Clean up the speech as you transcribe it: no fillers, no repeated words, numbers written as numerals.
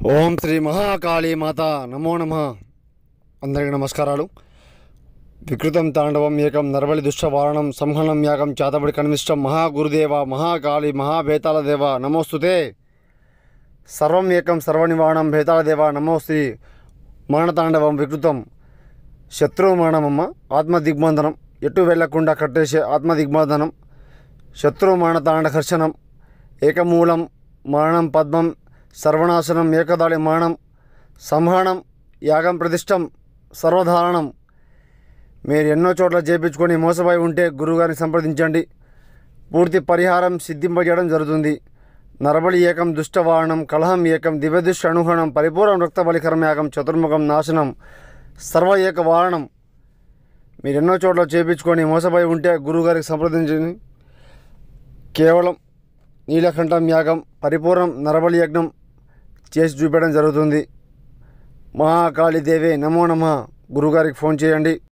ఓం శ్రీ మహాకాళీ మాత నమో నమ. అందరికీ నమస్కారాలు. వికృతం తాండవం ఏకం నరబలి దుష్టవారణం సంహనం యాగం చాతబడి కనిమిష్టం మహాగురుదేవ మహాకాళి మహాభేతాల దేవ నమోస్తుతే. సర్వం ఏకం సర్వనివారణం భేతాల దేవ నమో శ్రీ మారణతాండవం వికృతం. శత్రువు మరణమమ్మ ఆత్మదిగ్బంధనం, ఎటు వెళ్లకుండా కట్టేసే ఆత్మదిగ్బంధనం. శత్రువు మారణతాండకర్షణం ఏకమూలం మరణం పద్మం సర్వనాశనం ఏకదాళి మరణం సంహరణం యాగం ప్రతిష్టం సర్వధారణం. మీరు ఎన్నో చోట్ల చేయించుకొని మోసపోయి ఉంటే గురువుగారిని సంప్రదించండి. పూర్తి పరిహారం సిద్ధింపజేయడం జరుగుతుంది. నరబలి ఏకం దుష్టవారణం కలహం ఏకం దివ్యదుష్ట అనుహరణం పరిపూర్ణం రక్తబలికరం యాగం చతుర్ముఖం నాశనం సర్వ ఏక వారణం. మీరు ఎన్నో చోట్ల చేయించుకొని మోసపోయి ఉంటే గురువుగారికి సంప్రదించండి. కేవలం నీలకంఠం యాగం పరిపూర్ణం నరబలి యజ్ఞం చేసి చూపించడం జరుగుతుంది. మహాకాళీ దేవే నమో నమః. గురుగారికి ఫోన్ చేయండి.